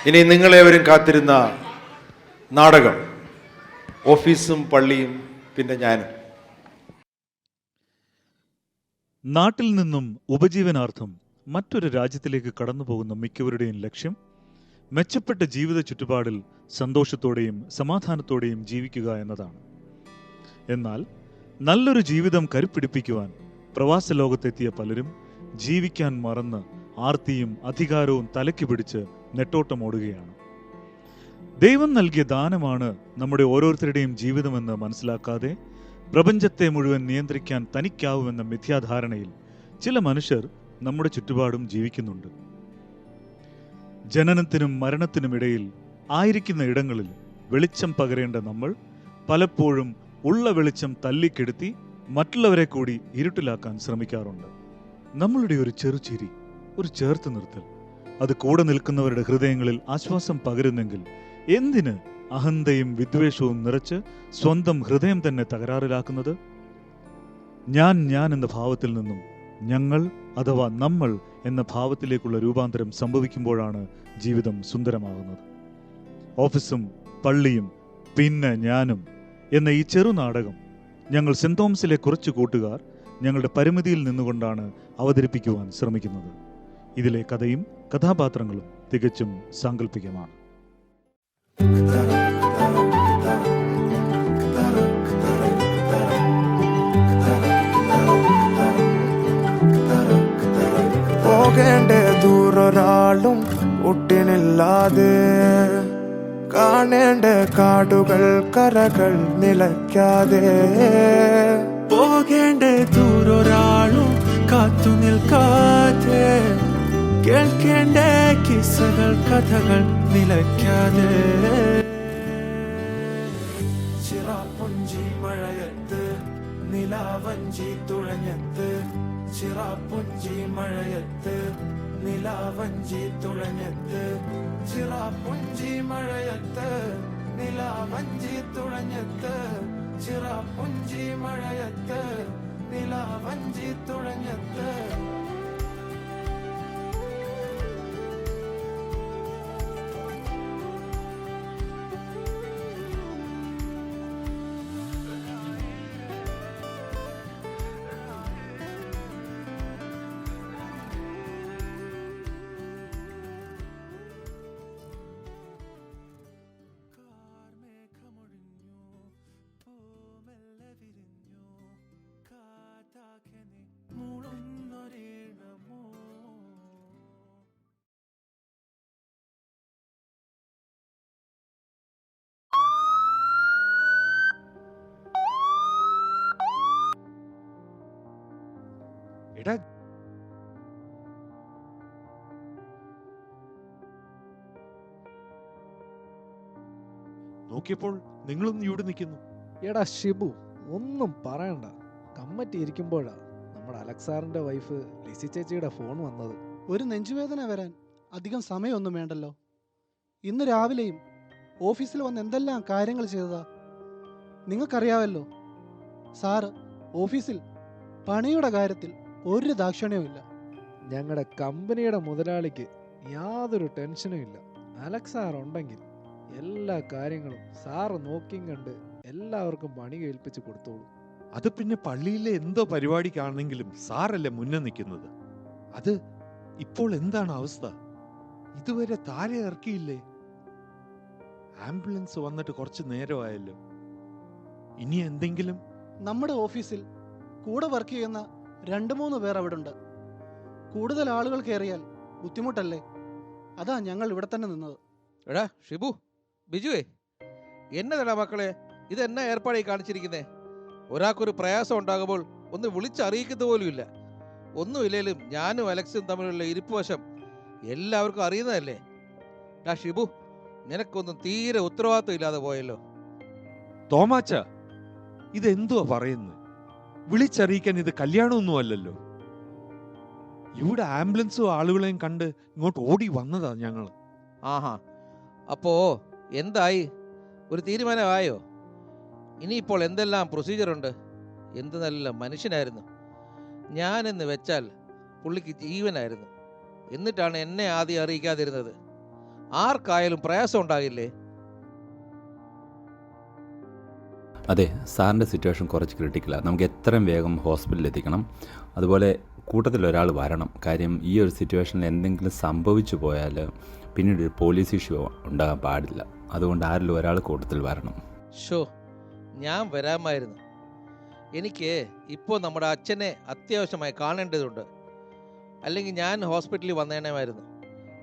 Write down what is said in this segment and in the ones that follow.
ഇനി നിങ്ങളേവരും കാത്തിരുന്ന നാടകം ഓഫീസും പള്ളിയും പിന്നെ ഞാനും. നാട്ടിൽ നിന്നും ഉപജീവനാർത്ഥം മറ്റൊരു രാജ്യത്തിലേക്ക് കടന്നു പോകുന്ന മിക്കവരുടെയും ലക്ഷ്യം മെച്ചപ്പെട്ട ജീവിത ചുറ്റുപാടിൽ സന്തോഷത്തോടെയും സമാധാനത്തോടെയും ജീവിക്കുക എന്നതാണ്. എന്നാൽ നല്ലൊരു ജീവിതം കരുപ്പിടിപ്പിക്കുവാൻ പ്രവാസ ലോകത്തെത്തിയ പലരും ജീവിക്കാൻ മറന്ന് ആർത്തിയും അധികാരവും തലയ്ക്ക് പിടിച്ച് നെട്ടോട്ടമോടുകയാണ്. ദൈവം നൽകിയ ദാനമാണ് നമ്മുടെ ഓരോരുത്തരുടെയും ജീവിതമെന്ന് മനസ്സിലാക്കാതെ പ്രപഞ്ചത്തെ മുഴുവൻ നിയന്ത്രിക്കാൻ തനിക്കാവുമെന്ന മിഥ്യാധാരണയിൽ ചില മനുഷ്യർ നമ്മുടെ ചുറ്റുപാടും ജീവിക്കുന്നുണ്ട്. ജനനത്തിനും മരണത്തിനുമിടയിൽ ആയിരിക്കുന്ന ഇടങ്ങളിൽ വെളിച്ചം പകരേണ്ട നമ്മൾ പലപ്പോഴും ഉള്ള വെളിച്ചം തല്ലിക്കെടുത്തി മറ്റുള്ളവരെ കൂടി ഇരുട്ടിലാക്കാൻ ശ്രമിക്കാറുണ്ട്. നമ്മളുടെ ഒരു ചെറുചിരി, ഒരു ചേർത്ത് നിർത്തൽ, അത് കൂടെ നിൽക്കുന്നവരുടെ ഹൃദയങ്ങളിൽ ആശ്വാസം പകരുന്നെങ്കിൽ എന്തിന് അഹന്തയും വിദ്വേഷവും നിറച്ച് സ്വന്തം ഹൃദയം തന്നെ തകരാറിലാക്കുന്നത്? ഞാൻ എന്ന ഭാവത്തിൽ നിന്നും ഞങ്ങൾ അഥവാ നമ്മൾ എന്ന ഭാവത്തിലേക്കുള്ള രൂപാന്തരം സംഭവിക്കുമ്പോഴാണ് ജീവിതം സുന്ദരമാകുന്നത്. ഓഫീസും പള്ളിയും പിന്നെ ഞാനും എന്ന ഈ ചെറുനാടകം ഞങ്ങൾ സെന്റ് തോമസിലെ കുറച്ച് കൂട്ടുകാർ ഞങ്ങളുടെ പരിമിതിയിൽ നിന്നുകൊണ്ടാണ് അവതരിപ്പിക്കുവാൻ ശ്രമിക്കുന്നത്. ഇതിലെ കഥയും കഥാപാത്രങ്ങളും തികച്ചും സാങ്കല്പികമാണ്. പോകേണ്ട ദൂരൊരാളും ഒട്ടിനില്ലാതെ, കാണേണ്ട കാടുകൾ കരകൾ നിലയ്ക്കാതെ, പോകേണ്ട ദൂരൊരാളും കാത്തു നിൽക്കാതെ, കേൾക്കേണ്ട കിസ്സകൾ കഥകൾ നിലയ്ക്കാതെ, ചിറാപ്പുഞ്ചി മഴയത്ത് നിലാവഞ്ചി തുഴഞ്ഞത്ത്, ചിറാപ്പുഞ്ചി മഴയത്ത് നിലാവഞ്ചി തുഴഞ്ഞത്ത്, ചിറാപ്പുഞ്ചി മഴയത്ത് നിലാവഞ്ചി തുഴഞ്ഞത്ത്, ചിറാപ്പുഞ്ചി മഴയത്ത് നിലാവഞ്ചി തുഴഞ്ഞത്ത്. എടാ, നോക്കിയപ്പോൾ നിങ്ങളും ഇവിടെ നിൽക്കുന്നു. എടാ ഷിബു, ഒന്നും പറയണ്ട. കമ്മിറ്റി ഇരിക്കുമ്പോഴാ നമ്മുടെ അലക്സാറിന്റെ വൈഫ് ലിസി ചേച്ചിയുടെ ഫോൺ വന്നത്. ഒരു നെഞ്ചുവേദന വരാൻ അധികം സമയമൊന്നും വേണ്ടല്ലോ. ഇന്ന് രാവിലെയും ഓഫീസിൽ വന്ന് എന്തെല്ലാം കാര്യങ്ങൾ ചെയ്തതാ നിങ്ങൾക്കറിയാമല്ലോ. സാറ് ഓഫീസിൽ പണിയുടെ കാര്യത്തിൽ ഒരു ദാക്ഷിണ്യവും. ഞങ്ങളുടെ കമ്പനിയുടെ മുതലാളിക്ക് യാതൊരു ടെൻഷനും ഇല്ല. അലക്സാർ ഉണ്ടെങ്കിൽ എല്ലാ കാര്യങ്ങളും സാറ് നോക്കിയും കണ്ട് എല്ലാവർക്കും പണി കേൾപ്പിച്ച് കൊടുത്തോളൂ. അത് പിന്നെ പള്ളിയിലെ എന്തോ പരിപാടിക്കാണെങ്കിലും സാറല്ലേ മുന്നേ നിൽക്കുന്നത്. അത് ഇപ്പോൾ എന്താണ് അവസ്ഥ? ഇതുവരെ താരെ ഇറക്കിയില്ലേ? ആംബുലൻസ് വന്നിട്ട് കുറച്ച് നേരമായല്ലോ. ഇനി എന്തെങ്കിലും? നമ്മുടെ ഓഫീസിൽ കൂടെ വർക്ക് ചെയ്യുന്ന 2-3 പേർ അവിടെ ഉണ്ട്. കൂടുതൽ ആളുകൾ കയറിയാൽ ബുദ്ധിമുട്ടല്ലേ? അതാ ഞങ്ങൾ ഇവിടെ തന്നെ നിന്നത്. എടാ ഷിബു, ബിജുവേ, എന്നതാ മക്കളെ ഇതെന്നാ ഏർപ്പാടായി കാണിച്ചിരിക്കുന്നേ? ഒരാൾക്കൊരു പ്രയാസം ഉണ്ടാകുമ്പോൾ ഒന്ന് വിളിച്ചറിയിക്കുന്നത് പോലും ഇല്ല. ഒന്നുമില്ലേലും ഞാനും അലക്സും തമ്മിലുള്ള ഇരിപ്പുവശം എല്ലാവർക്കും അറിയുന്നതല്ലേ. ആ ഷിബു, നിനക്കൊന്നും തീരെ ഉത്തരവാദിത്വം ഇല്ലാതെ പോയല്ലോ. തോമാച്ച, ഇതെന്തുവാ പറയുന്നത്? വിളിച്ചറിയിക്കാൻ ഇത് കല്യാണമൊന്നും അല്ലല്ലോ. ഇവിടെ ആംബുലൻസും ആളുകളെയും കണ്ട് ഇങ്ങോട്ട് ഓടി വന്നതാ ഞങ്ങൾ. ആഹാ, അപ്പോ എന്തായി? ഒരു തീരുമാനമായോ? ഇനിയിപ്പോൾ എന്തെല്ലാം പ്രൊസീജിയറുണ്ട്? എന്ത് നല്ല മനുഷ്യനായിരുന്നു. ഞാനെന്ന് വെച്ചാൽ പുള്ളിക്ക് ജീവനായിരുന്നു. എന്നിട്ടാണ് എന്നെ ആദ്യം അറിയിക്കാതിരുന്നത്. ആർക്കായാലും പ്രയാസം ഉണ്ടാകില്ലേ? അതെ, സാറിൻ്റെ സിറ്റുവേഷൻ കുറച്ച് ക്രിട്ടിക്കലാണ്. നമുക്ക് എത്രയും വേഗം ഹോസ്പിറ്റലിൽ എത്തിക്കണം. അതുപോലെ കൂട്ടത്തിൽ ഒരാൾ വരണം. കാര്യം ഈ ഒരു സിറ്റുവേഷനിൽ എന്തെങ്കിലും സംഭവിച്ചു പോയാൽ പിന്നീട് ഒരു പോലീസ് ഇഷ്യൂ ഉണ്ടാകാൻ പാടില്ല. അതുകൊണ്ട് ആരിലും ഒരാൾ കൂട്ടത്തിൽ വരണം. ഷോ, ഞാൻ വരാമായിരുന്നു. എനിക്ക് ഇപ്പോൾ നമ്മുടെ അച്ഛനെ അത്യാവശ്യമായി കാണേണ്ടതുണ്ട്. അല്ലെങ്കിൽ ഞാൻ ഹോസ്പിറ്റലിൽ വന്നേണമായിരുന്നു.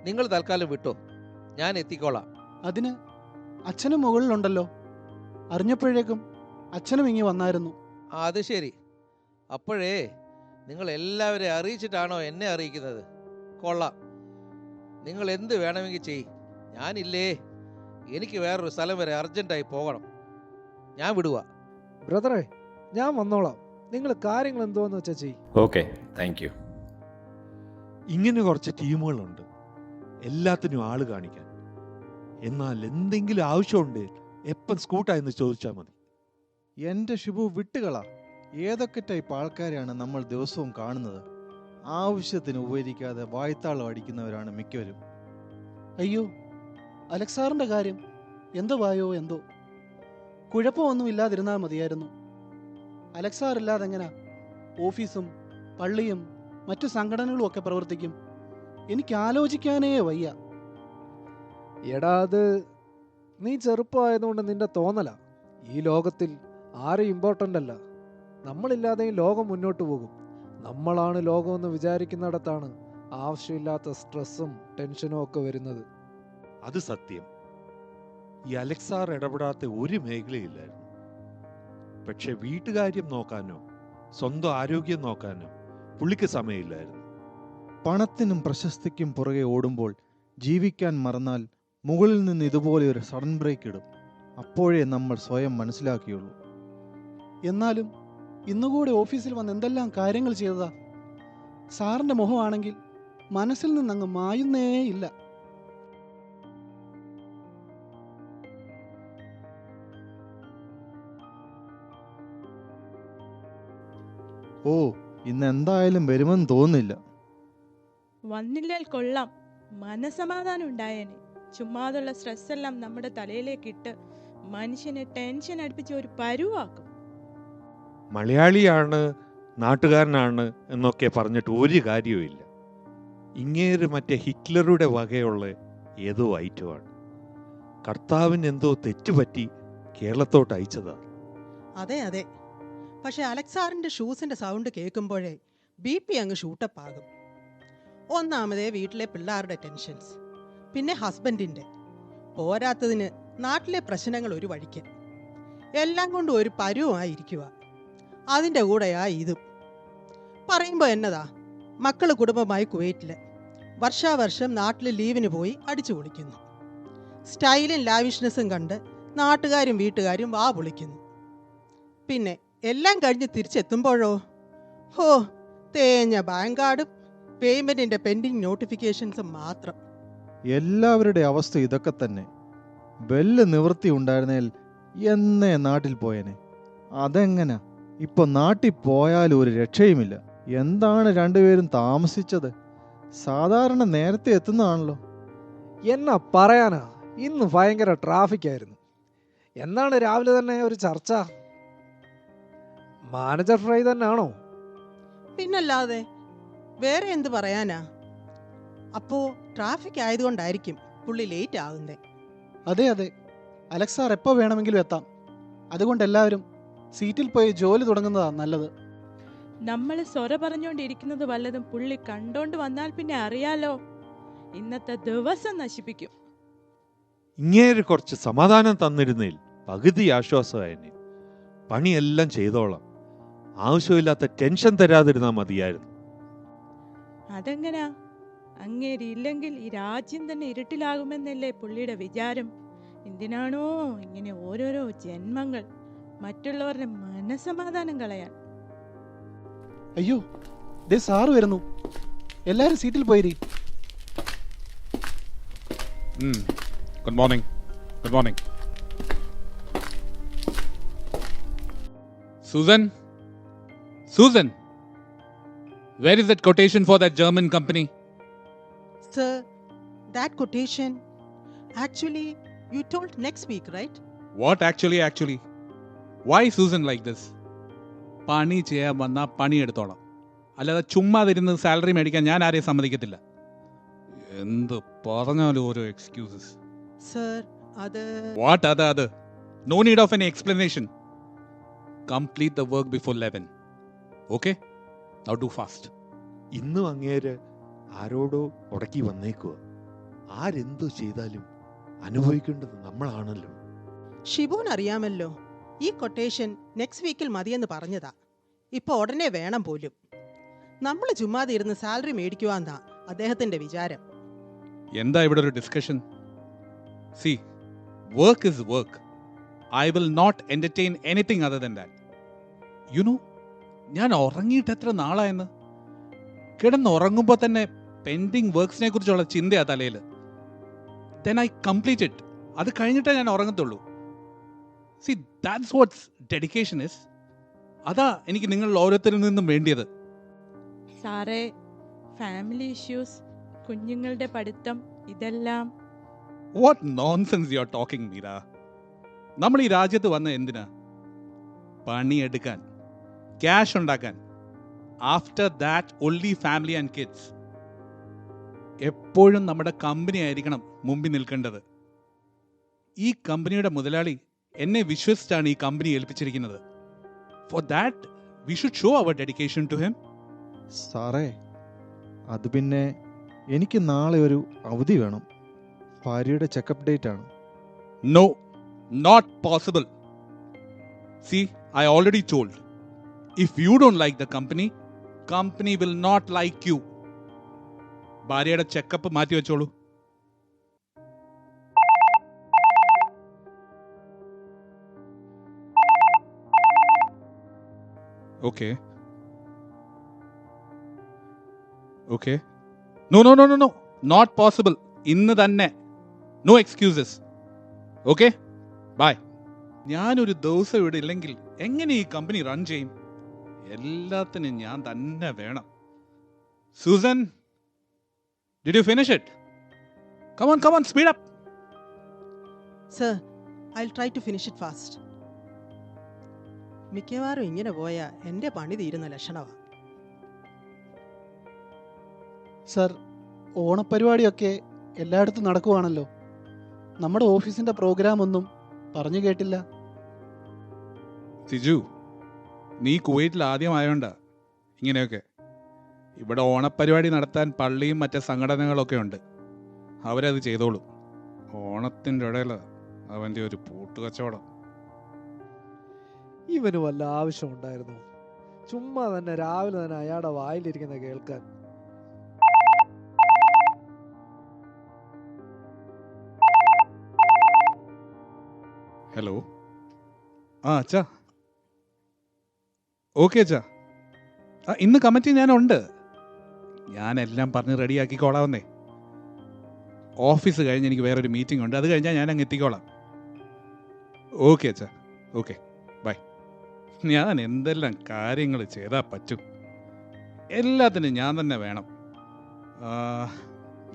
നിങ്ങൾ തൽക്കാലം വിട്ടോ, ഞാൻ എത്തിക്കോളാം. അതിന് അച്ഛനും മുകളിലുണ്ടല്ലോ. അറിഞ്ഞപ്പോഴേക്കും അച്ഛനും ഇങ്ങി വന്നായിരുന്നു. അത് ശരി. അപ്പോഴേ നിങ്ങൾ എല്ലാവരെയും അറിയിച്ചിട്ടാണോ എന്നെ അറിയിക്കുന്നത്? കൊള്ളാം. നിങ്ങൾ എന്ത് വേണമെങ്കിൽ ചെയ്, ഞാനില്ലേ. എനിക്ക് വേറൊരു സ്ഥലം വരെ അർജൻറ്റായി പോകണം. ഞാൻ വിടുക. ബ്രദറെ, ഞാൻ വന്നോളാം. നിങ്ങൾ കാര്യങ്ങൾ എന്തോന്ന് വെച്ചാ ചെയ്. Okay, thank you. ഇങ്ങനെ കുറച്ച് ടീമുകളുണ്ട്, എല്ലാത്തിനും ആള് കാണിക്കാൻ. എന്നാൽ എന്തെങ്കിലും ആവശ്യമുണ്ട് എപ്പം സ്കൂട്ടായെന്ന് ചോദിച്ചാൽ മതി. എൻ്റെ ഷിബു വിട്ടുകളാ. ഏതൊക്കെ ടൈപ്പ് ആൾക്കാരെയാണ് നമ്മൾ ദിവസവും കാണുന്നത്? ആവശ്യത്തിന് ഉപകരിക്കാതെ വായ്ത്താളം അടിക്കുന്നവരാണ് മിക്കവരും. അയ്യോ, അലക്സാറിന്റെ കാര്യം എന്തോ വായോ എന്തോ. കുഴപ്പമൊന്നും ഇല്ലാതിരുന്നാൽ മതിയായിരുന്നു. അലക്സാർ ഇല്ലാതെ എങ്ങനെ ഓഫീസും പള്ളിയും മറ്റു സംഘടനകളും ഒക്കെ പ്രവർത്തിക്കും? എനിക്ക് ആലോചിക്കാനേ വയ്യ. എടാ, അത് നീ ചെറുപ്പമായതുകൊണ്ട് നിന്റെ തോന്നലാ. ഈ ലോകത്തിൽ ആരും ഇമ്പോർട്ടൻ്റ് അല്ല. നമ്മളില്ലാതെയും ലോകം മുന്നോട്ട് പോകും. നമ്മളാണ് ലോകമെന്ന് വിചാരിക്കുന്നിടത്താണ് ആവശ്യമില്ലാത്ത സ്ട്രെസ്സും ടെൻഷനും ഒക്കെ വരുന്നത്. അത് സത്യം. ഈ അലക്സാർ ഇടപെടാത്ത ഒരു മേഖലയില്ലായിരുന്നു. പക്ഷെ വീട്ടുകാര്യം നോക്കാനോ സ്വന്തം ആരോഗ്യം നോക്കാനോ പുള്ളിക്ക് സമയമില്ലായിരുന്നു. പണത്തിനും പ്രശസ്തിക്കും പുറകെ ഓടുമ്പോൾ ജീവിക്കാൻ മറന്നാൽ മുകളിൽ നിന്ന് ഇതുപോലെ ഒരു സഡൻ ബ്രേക്ക് ഇടും. അപ്പോഴേ നമ്മൾ സ്വയം മനസ്സിലാക്കിയുള്ളൂ. എന്നാലും ഇന്നുകൂടെ ഓഫീസിൽ വന്ന് എന്തെല്ലാം കാര്യങ്ങൾ ചെയ്തതാ. സാറിന്റെ മുഖമാണെങ്കിൽ മനസ്സിൽ നിന്നങ്ങ് മായുന്നേ ഇല്ല. ഓ, ഇന്ന് എന്തായാലും വരുമെന്ന് തോന്നുന്നില്ല. വന്നില്ലാൽ കൊള്ളാം. മനസമാധാനം ഉണ്ടായേനെ. ചുമ്മാതുള്ള സ്ട്രെസ് എല്ലാം നമ്മുടെ തലയിലേക്ക് ഇട്ട് മനുഷ്യനെ ടെൻഷൻ അടുപ്പിച്ച് ഒരു പരുവാക്കും. മലയാളിയാണ്, നാട്ടുകാരനാണ് എന്നൊക്കെ പറഞ്ഞിട്ട് ഒരു കാര്യവുമില്ല. ഇങ്ങേര് മറ്റേ ഹിറ്റ്ലറുടെ വകയുള്ള ഏതോ ഐറ്റമാണ്. കർത്താവിന് എന്തോ തെറ്റുപറ്റി കേരളത്തോട്ട് അയച്ചതാ. അതെ അതെ. പക്ഷെ അലക്സാറിന്റെ ഷൂസിന്റെ സൗണ്ട് കേൾക്കുമ്പോഴേ BP അങ്ങ് ഷൂട്ടപ്പ് ആകും. ഒന്നാമതേ വീട്ടിലെ പിള്ളേരുടെ ടെൻഷൻസ്, പിന്നെ ഹസ്ബൻഡിന്റെ, പോരാത്തതിന് നാട്ടിലെ പ്രശ്നങ്ങൾ ഒരു വഴിക്ക്. എല്ലാം കൊണ്ടും ഒരു പരുവമായിരിക്കുക. അതിൻ്റെ കൂടെയാ ഇതും. പറയുമ്പോൾ എന്നതാ, മക്കൾ കുടുംബമായി കുവൈറ്റിൽ, വർഷാവർഷം നാട്ടിൽ ലീവിന് പോയി അടിച്ചു പൊളിക്കുന്നു. സ്റ്റൈലും ലാവിഷ്നെസ്സും കണ്ട് നാട്ടുകാരും വീട്ടുകാരും വാ പൊളിക്കുന്നു. പിന്നെ എല്ലാം കഴിഞ്ഞ് തിരിച്ചെത്തുമ്പോഴോ, ഹോ, തേഞ്ഞ ബാങ്ക് കാർഡും പേയ്മെൻറ്റിൻ്റെ പെൻഡിങ് നോട്ടിഫിക്കേഷൻസും മാത്രം. എല്ലാവരുടെ അവസ്ഥ ഇതൊക്കെ തന്നെ. വല്ല നിവൃത്തി ഉണ്ടായിരുന്നേൽ എന്നേ നാട്ടിൽ പോയേനെ. അതെങ്ങനെ? ഇപ്പൊ നാട്ടിൽ പോയാലും ഒരു രക്ഷയുമില്ല. എന്താണ് രണ്ടുപേരും താമസിച്ചത്? സാധാരണ നേരത്തെ എത്തുന്നതാണല്ലോ. എന്നാ പറയാനാ, ഇന്ന് ഭയങ്കര ട്രാഫിക് ആയിരുന്നു. എന്താണ് രാവിലെ തന്നെ ഒരു ചർച്ച? മാനേജർ ഫ്രൈ തന്നെയാണോ? പിന്നല്ലാതെ വേറെ എന്ത് പറയാനാ? അപ്പോ ട്രാഫിക് ആയതുകൊണ്ടായിരിക്കും പുള്ളി ലേറ്റ് ആകുന്നേ. അതെ അതെ, അലക്സാർ എപ്പോൾ വേണമെങ്കിലും എത്താം. അതുകൊണ്ട് എല്ലാവരും സീറ്റിൽ പോയി ജോലി തുടങ്ങുന്നതാ നല്ലത്. നമ്മൾ സ്വര പറഞ്ഞുകൊണ്ടിരിക്കുന്നത് വല്ലതും പുള്ളി കണ്ടോണ്ട് വന്നാൽ പിന്നെ അറിയാലോ, ഇന്നത്തെ ദിവസം നശിപ്പിക്കും. ഇങ്ങേര് കുറച്ച് സമാധാനം തന്നിരുന്നേൽ പകുതി ആശ്വാസമായനെ. പണിയെല്ലാം ചെയ്തോളാം. ആവശ്യമില്ലാത്ത ടെൻഷൻ തരാതിരുന്നാൽ മതിയായിരുന്നു. അതെങ്ങനാ? അങ്ങേരി ഇല്ലെങ്കിൽ ഈ രാജ്യം തന്നെ ഇരുട്ടിലാകുമെന്നല്ലേ പുള്ളിയുടെ വിചാരം? എന്തിനാണോ ഇങ്ങനെ ഓരോരോ ജന്മങ്ങൾ മറ്റുള്ളവരുടെ മനസമാധാനം കളയാൻ? അയ്യോ, ദേ സാറ് വരുന്നു. എല്ലാവരും സീറ്റിൽ പോയിരി. Good morning. Good morning. Susan? Susan! Where is that quotation for that German company? Sir, that quotation, Actually, you told next week, right? What actually? Why Susan like this? പണി ചെയ്യാൻ വന്നാൽ പണിയെടുത്തോളാം, അല്ലാതെ ചുമ്മാതിരുന്ന് സാലറി മേടിക്കാൻ ഞാൻ ആരെയും സമ്മതിക്കത്തില്ല. എന്ത് പറഞ്ഞാലും ഓരോ എക്സ്ക്യൂസസ്. Sir, അത് What other? No need of any explanation. Complete the work before 11. Okay? Now do fast. ഇന്നും അങ്ങേര് ആരോടോ ഉടക്കി വന്നേക്കുക. ആരെന്തു ചെയ്താലും അനുഭവിക്കേണ്ടത് നമ്മളാണല്ലോ. ഷിബുവിന് അറിയാമല്ലോ, ഈ കൊട്ടേഷൻ നെക്സ്റ്റ് വീക്കിൽ മതിയെന്ന് പറഞ്ഞതാ. ഇപ്പോൾ ഉടനെ വേണം പോലും. നമ്മൾ ചുമ്മാതെ ഇരുന്ന് സാലറി മേടിക്കുവാന്നാ അദ്ദേഹത്തിന്റെ വിചാരം. എന്താ ഇവിടെ ഒരു discussion? See, work is work. I will not entertain anything other than that. You know, ഞാൻ ഉറങ്ങിയിട്ട് എത്ര നാളായെന്ന്. കിടന്നുറങ്ങുമ്പോൾ തന്നെ പെൻഡിങ് വർക്ക്സിനെ കുറിച്ചുള്ള ചിന്തയാ തലയിൽ. Then I complete it. അത് കഴിഞ്ഞിട്ടേ ഞാൻ ഉറങ്ങത്തുള്ളൂ. See, that's what dedication is. അതാ എനിക്ക് നിങ്ങൾ ഓരോരുത്തരിൽ നിന്നും വേണ്ടിയത്. സാറേ, ഫാമിലി ഇഷ്യൂസ്, കുഞ്ഞുങ്ങളുടെ പഠിത്തം, ഇതെല്ലാം. What nonsense you are talking, Meera. നമ്മൾ ഈ രാജ്യത്ത് വന്ന എന്തിനാ? പണിയെടുക്കാൻ, ക്യാഷ് ഉണ്ടാക്കാൻ. After that only family and kids. എപ്പോഴും നമ്മുടെ കമ്പനി ആയിരിക്കണം മുമ്പിൽ നിൽക്കേണ്ടത്. ഈ കമ്പനിയുടെ മുതലാളി എന്നെ വിശ്വസിച്ചാണ് ഈ കമ്പനി ഏൽപ്പിച്ചിരിക്കുന്നത്. For that we should show our dedication to him. സാറേ, അത് പിന്നെ എനിക്ക് നാളെ ഒരു അവധി വേണം. ഭാര്യയുടെ ചെക്കപ്പ് ഡേറ്റ് ആണ്. No, not possible. See, I already told. If you don't like the company will not like you. ഭാര്യയുടെ ചെക്കപ്പ് മാറ്റി വെച്ചോളൂ. Okay. No. Not possible. ഇന്ന് തന്നെ. No excuses. Okay? Bye. ഞാനൊരു ദിവസം ഇവിടെ ഇല്ലെങ്കിൽ എങ്ങനെ ഈ കമ്പനി റൺ ചെയ്യും? എല്ലാത്തിനും ഞാൻ തന്നെ വേണം. Susan, did you finish it? Come on, speed up. Sir, I'll try to finish it fast. മിക്കവാറും ഇങ്ങനെ പോയാ എൻ്റെ പണി തീരുന്ന ലക്ഷണമാണ്. സർ, ഓണപ്പരിപാടിയൊക്കെ എല്ലായിടത്തും നടക്കുവാണല്ലോ. നമ്മുടെ ഓഫീസിന്റെ പ്രോഗ്രാം ഒന്നും പറഞ്ഞു കേട്ടില്ല. സിജു, നീ കുവൈറ്റിൽ ആദ്യമായോണ്ടാ ഇങ്ങനെയൊക്കെ. ഇവിടെ ഓണപ്പരിപാടി നടത്താൻ പള്ളിയും മറ്റ് സംഘടനകളൊക്കെ ഉണ്ട്. അവരത് ചെയ്തോളും. ഓണത്തിൻ്റെ ഇടയിൽ അവൻ്റെ ഒരു പൂട്ടുകച്ചവടം. ഇവന് വല്ല ആവശ്യമുണ്ടായിരുന്നു? ചുമ്മാ തന്നെ രാവിലെ തന്നെ അയാളുടെ വായിലിരിക്കുന്ന കേൾക്കാൻ. ഹലോ. അച്ഛാ. ഓക്കെ അച്ഛാ. ഇന്ന് കമ്മിറ്റി ഞാനുണ്ട്. ഞാനെല്ലാം പറഞ്ഞ് റെഡിയാക്കിക്കോളാവുന്നേ. ഓഫീസ് കഴിഞ്ഞ് എനിക്ക് വേറൊരു മീറ്റിംഗ് ഉണ്ട്. അത് കഴിഞ്ഞാൽ ഞാൻ അങ്ങ് എത്തിക്കോളാം. ഓക്കെ അച്ഛാ. Okay, bye. ഞാൻ എന്തെല്ലാം കാര്യങ്ങൾ ചെയ്താൽ പറ്റും? എല്ലാത്തിനും ഞാൻ തന്നെ വേണം.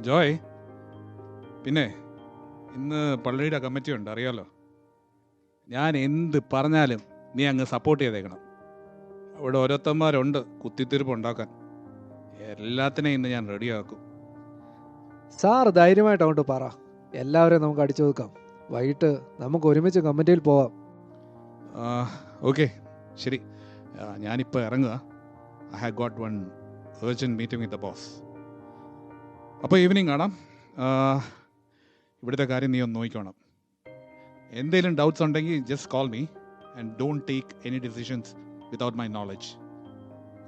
ജോയ്, പിന്നെ ഇന്ന് പള്ളിയുടെ കമ്മിറ്റി ഉണ്ട്, അറിയാലോ. ഞാൻ എന്ത് പറഞ്ഞാലും നീ അങ്ങ് സപ്പോർട്ട് ചെയ്തേക്കണം. അവിടെ ഓരോരുത്തന്മാരുണ്ട് കുത്തിത്തിരിപ്പ് ഉണ്ടാക്കാൻ. എല്ലാത്തിനെയും ഇന്ന് ഞാൻ റെഡിയാക്കും. സാർ ധൈര്യമായിട്ട് അങ്ങോട്ട് പറ. എല്ലാവരെയും നമുക്ക് അടിച്ചു നോക്കാം. വൈകിട്ട് നമുക്ക് ഒരുമിച്ച് കമ്മിറ്റിയിൽ പോവാം. ഓക്കെ, ശരി. ഞാനിപ്പോൾ ഇറങ്ങുക. I have got one urgent meeting with the boss. അപ്പോൾ ഈവനിങ് കാണാം. ഇവിടുത്തെ കാര്യം നീ ഒന്ന് നോക്കിക്കോണം. എന്തെങ്കിലും ഡൗട്ട്സ് ഉണ്ടെങ്കിൽ just call me and don't take any decisions without my knowledge.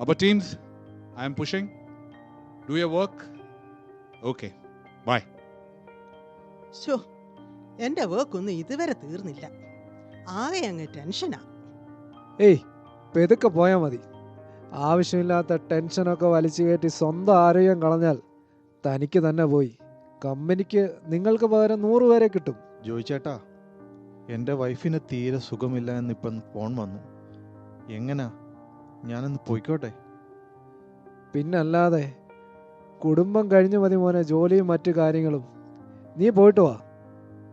അപ്പോൾ teams, I am pushing. Do your work. Okay, bye. So, എൻ്റെ വർക്കൊന്നും ഇതുവരെ തീർന്നില്ല. ആകെ അങ്ങ് ടെൻഷനാ. ഏയ്, പെതുക്കെ പോയാൽ മതി. ആവശ്യമില്ലാത്ത ടെൻഷനൊക്കെ വലിച്ചു കയറ്റി സ്വന്തം ആരോഗ്യം കളഞ്ഞാൽ തനിക്ക് തന്നെ പോയി. കമ്പനിക്ക് നിങ്ങൾക്ക് പകരം 100 പേരെ കിട്ടും. ജോയിച്ചേട്ടാ, എൻ്റെ വൈഫിന് തീരെ സുഖമില്ല എന്നിപ്പം ഫോൺ വന്നു. എങ്ങനാ, ഞാനൊന്ന് പോയിക്കോട്ടെ? പിന്നല്ലാതെ. കുടുംബം കഴിഞ്ഞു മതി മോനെ ജോലിയും മറ്റു കാര്യങ്ങളും. നീ പോയിട്ട് വാ.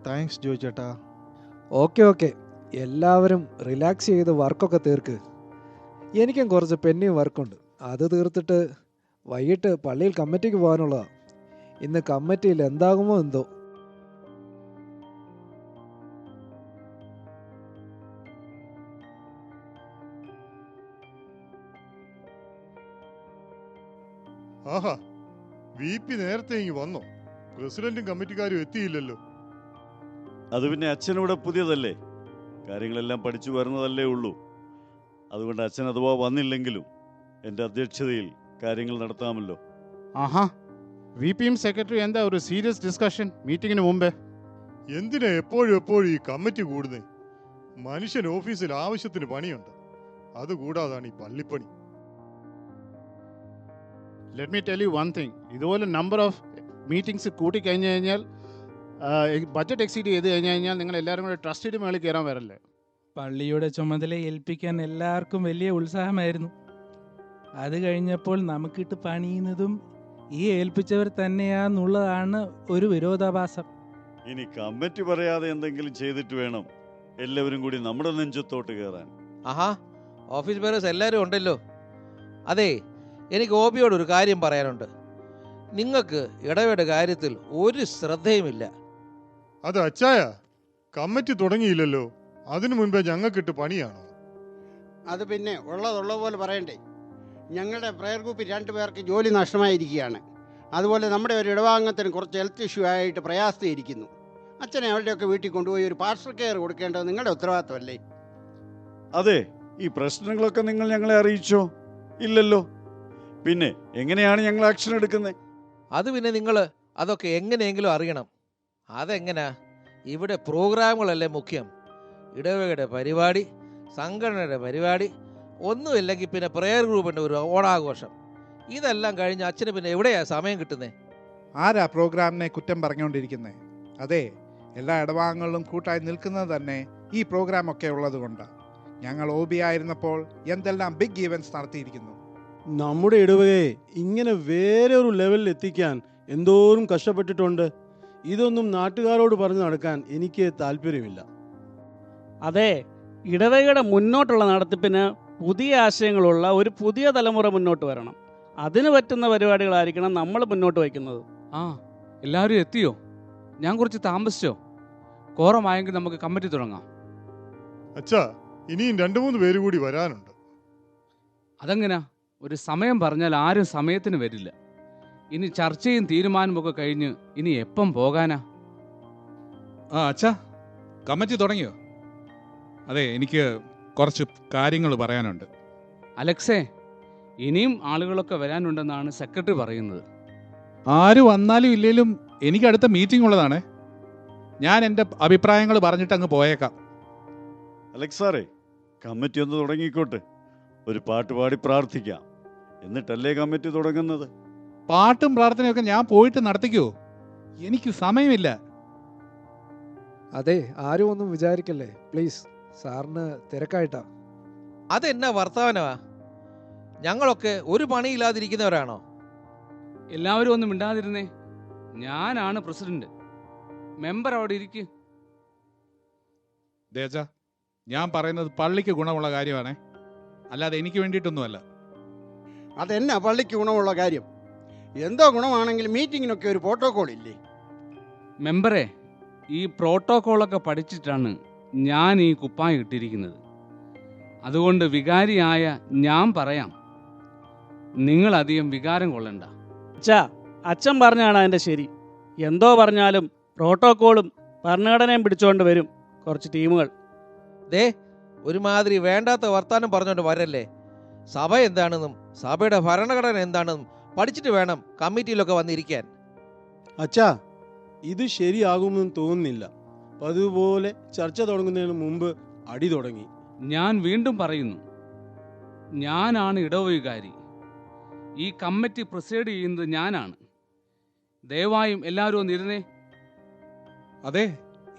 താങ്ക്സ് ജോയ് ചേട്ടാ. ഓക്കെ എല്ലാവരും റിലാക്സ് ചെയ്ത് വർക്കൊക്കെ തീർക്ക്. എനിക്കും കുറച്ച് പെൻഡിങ് വർക്കുണ്ട്. അത് തീർത്തിട്ട് വൈകിട്ട് പള്ളിയിൽ കമ്മിറ്റിക്ക് പോകാനുള്ളതാണ്. ഇന്ന് കമ്മിറ്റിയിൽ എന്താകുമോ എന്തോ. ആഹാ, വി പി നേരത്തെ ഇങ്ങ് വന്നോ? പ്രസിഡന്റും കമ്മിറ്റിക്കാരും എത്തിയില്ലല്ലോ. അത് പിന്നെ അച്ഛനിവിടെ പുതിയതല്ലേ, കാര്യങ്ങളെല്ലാം പഠിച്ചു വരുന്നതല്ലേ ഉള്ളൂ. അതുകൊണ്ട് അച്ഛൻ അഥവാ വന്നില്ലെങ്കിലും എൻ്റെ അധ്യക്ഷതയിൽ കാര്യങ്ങൾ നടത്താമല്ലോ. ആഹാ, വി പിയും സെക്രട്ടറി എന്താ ഒരു സീരിയസ് ഡിസ്കഷൻ മീറ്റിങ്ങിന് മുമ്പേ? എന്തിനാ എപ്പോഴും ഈ കമ്മിറ്റി കൂടുന്നേ? മനുഷ്യൻ ഓഫീസിൽ ആവശ്യത്തിന് പണിയുണ്ട്, അതുകൂടാതാണ് ഈ പള്ളിപ്പണി. Let me tell you one thing, ഇതുപോലെ നമ്പർ ഓഫ് മീറ്റിംഗ്സ് കൂട്ടിക്കഴിഞ്ഞ് കഴിഞ്ഞാൽ ബഡ്ജറ്റ് എക്സീഡ് ചെയ്ത് കഴിഞ്ഞാൽ നിങ്ങൾ എല്ലാവരും കൂടെ ട്രസ്റ്റിൻ്റെ മേളിൽ കയറാൻ വരല്ലേ. പള്ളിയുടെ ചുമതല ഏൽപ്പിക്കാൻ എല്ലാവർക്കും വലിയ ഉത്സാഹമായിരുന്നു. അത് കഴിഞ്ഞപ്പോൾ നമുക്കിട്ട് പണിയുന്നതും ഈ ഏൽപ്പിച്ചവർ തന്നെയാന്നുള്ളതാണ് ഒരു വിരോധാഭാസം. ഇനി കമ്മിറ്റി പറയാതെ എന്തെങ്കിലും ചെയ്തിട്ട് വേണം എല്ലാവരും കൂടി നമ്മുടെ നെഞ്ചത്തോട്ട് കയറാൻ. ആഹാ, ഓഫീസ് ബേറേഴ്സ് എല്ലാവരും ഉണ്ടല്ലോ. അതെ, എനിക്ക് ഓബിയോട് ഒരു കാര്യം പറയാനുണ്ട്. നിങ്ങൾക്ക് ഇടവയുടെ കാര്യത്തിൽ ഒരു ശ്രദ്ധയുമില്ല. അത് അച്ചായ, കമ്മിറ്റി തുടങ്ങിയില്ലല്ലോ, അതിനു മുൻപേ ഞങ്ങൾക്കിട്ട് പണിയാണോ? അത് പിന്നെ ഉള്ളതുള്ള പോലെ പറയണ്ടേ. ഞങ്ങളുടെ പ്രയർ ഗ്രൂപ്പിൽ 2 പേർക്ക് ജോലി നഷ്ടമായിരിക്കുകയാണ്. അതുപോലെ നമ്മുടെ ഒരു ഇടവാംഗത്തിന് കുറച്ച് ഹെൽത്ത് ഇഷ്യൂ ആയിട്ട് പ്രയാസത്തിരിക്കുന്നു. അച്ഛനെ അവരുടെയൊക്കെ വീട്ടിൽ കൊണ്ടുപോയി ഒരു പാർസൽ കെയർ കൊടുക്കേണ്ടത് നിങ്ങളുടെ ഉത്തരവാദിത്തമല്ലേ? അതെ, ഈ പ്രശ്നങ്ങളൊക്കെ നിങ്ങൾ ഞങ്ങളെ അറിയിച്ചോ? ഇല്ലല്ലോ. പിന്നെ എങ്ങനെയാണ് ഞങ്ങൾ ആക്ഷൻ എടുക്കുന്നത്? അത് പിന്നെ നിങ്ങൾ അതൊക്കെ എങ്ങനെയെങ്കിലും അറിയണം. അതെങ്ങനാ? ഇവിടെ പ്രോഗ്രാമുകളല്ലേ മുഖ്യം. ഇടവകയുടെ പരിപാടി, സംഘടനയുടെ പരിപാടി, ഒന്നുമില്ലെങ്കിൽ പിന്നെ പ്രയർ ഗ്രൂപ്പിൻ്റെ ഒരു ഓണാഘോഷം. ഇതെല്ലാം കഴിഞ്ഞ് അച്ഛന് പിന്നെ എവിടെയാ സമയം കിട്ടുന്നത്? ആരാ പ്രോഗ്രാമിനെ കുറ്റം പറഞ്ഞുകൊണ്ടിരിക്കുന്നത്? അതെ, എല്ലാ ഇടവാങ്ങകളിലും കൂട്ടായി നിൽക്കുന്നത് തന്നെ ഈ പ്രോഗ്രാം ഒക്കെ ഉള്ളത് കൊണ്ടാണ്. ഞങ്ങൾ OB ആയിരുന്നപ്പോൾ എന്തെല്ലാം ബിഗ് ഈവൻറ്റ്സ് നടത്തിയിരിക്കുന്നു. നമ്മുടെ ഇടവകയെ ഇങ്ങനെ വേറെ ഒരു ലെവലിൽ എത്തിക്കാൻ എന്തോരം കഷ്ടപ്പെട്ടിട്ടുണ്ട്. ഇതൊന്നും നാട്ടുകാരോട് പറഞ്ഞു നടക്കാൻ എനിക്ക് താല്പര്യമില്ല. അതെ, ഇടവകയുടെ മുന്നോട്ടുള്ള നടത്തിപ്പിന് പുതിയ ആശയങ്ങളുള്ള ഒരു പുതിയ തലമുറ മുന്നോട്ട് വരണം. അതിന് പറ്റുന്ന പരിപാടികളായിരിക്കണം നമ്മൾ മുന്നോട്ട് വയ്ക്കുന്നത്. ആ, എല്ലാവരും എത്തിയോ? ഞാൻ കുറച്ച് താമസിച്ചോ? കോറമായെങ്കിൽ നമുക്ക് കമ്മിറ്റി തുടങ്ങാം. അച്ഛാ, ഇനിയും 2-3 പേര് കൂടി വരാനുണ്ട്. അതെങ്ങനാ? ഒരു സമയം പറഞ്ഞാൽ ആരും സമയത്തിന് വരില്ല. ഇനി ചർച്ചയും തീരുമാനമൊക്കെ കഴിഞ്ഞ് ഇനി എപ്പം പോകാനാ? അച്ഛാ, കമ്മിറ്റി തുടങ്ങിയോ? അതെ, എനിക്ക് കുറച്ച് കാര്യങ്ങൾ പറയാനുണ്ട്. അലക്സേ, ഇനിയും ആളുകളൊക്കെ വരാനുണ്ടെന്നാണ് സെക്രട്ടറി പറയുന്നത്. ആര് വന്നാലും ഇല്ലേലും എനിക്ക് അടുത്ത മീറ്റിംഗ് ഉള്ളതാണ്. ഞാൻ എൻ്റെ അഭിപ്രായങ്ങൾ പറഞ്ഞിട്ട് അങ്ങ് പോയേക്കാം. അലക്സാറേ, കമ്മിറ്റി ഒന്ന് തുടങ്ങിക്കോട്ടെ. ഒരു പാട്ട് പാടി പ്രാർത്ഥിക്കാം, എന്നിട്ടല്ലേ കമ്മിറ്റി തുടങ്ങുന്നത്. പാട്ടും പ്രാർത്ഥനയൊക്കെ ഞാൻ പോയിട്ട് നടത്തിക്കോ? എനിക്ക് സമയമില്ല. അതെ, ആരും ഒന്നും വിചാരിക്കല്ലേ പ്ലീസ്. സാറിന് തിരക്കായിട്ടാ. അതെന്നാ വർത്തമാനമാ? ഞങ്ങളൊക്കെ ഒരു പണിയില്ലാതിരിക്കുന്നവരാണോ? എല്ലാവരും ഒന്നും മിണ്ടാതിരുന്നേ. ഞാനാണ് പ്രസിഡന്റ്. മെമ്പർ അവിടെ ഇരിക്ക്. ദേജ, ഞാൻ പറയുന്നത് പള്ളിക്ക് ഗുണമുള്ള കാര്യമാണേ, അല്ലാതെ എനിക്ക് വേണ്ടിയിട്ടൊന്നുമല്ല. അതെന്നാ പള്ളിക്ക് ഗുണമുള്ള കാര്യം? എന്തോ ഗുണമാണെങ്കിലും മീറ്റിങ്ങിനൊക്കെ ഒരു പ്രോട്ടോകോൾ ഇല്ലേ? മെമ്പറെ, ഈ പ്രോട്ടോകോളൊക്കെ പഠിച്ചിട്ടാണ് ഞാൻ ഈ കുപ്പായം ഇട്ടിരിക്കുന്നത്. അതുകൊണ്ട് വികാരിയായ ഞാൻ പറയാം, നിങ്ങളധികം വികാരം കൊള്ളണ്ട. അച്ഛൻ പറഞ്ഞാണ് അതിൻ്റെ ശരി. എന്തോ പറഞ്ഞാലും പ്രോട്ടോകോളും ഭരണഘടനയും പിടിച്ചുകൊണ്ട് വരും കുറച്ച് ടീമുകൾ. ദേ, ഒരുമാതിരി വേണ്ടാത്ത വർത്താനം പറഞ്ഞുകൊണ്ട് വരല്ലേ. സഭ എന്താണെന്നും സഭയുടെ ഭരണഘടന എന്താണെന്നും പഠിച്ചിട്ട് വേണം കമ്മിറ്റിയിലൊക്കെ വന്നിരിക്കാൻ. അച്ഛാ, ഇത് ശരിയാകുമെന്ന് തോന്നുന്നില്ല. അതുപോലെ ചർച്ച തുടങ്ങുന്നതിന് മുമ്പ് അടി തുടങ്ങി. ഞാൻ വീണ്ടും പറയുന്നു, ഞാനാണ് ഇടവകാരി. ഈ കമ്മിറ്റി പ്രൊസീഡ് ചെയ്യുന്നത് ഞാനാണ്. ദയവായും എല്ലാവരും ഒന്നിരുന്നേ. അതെ,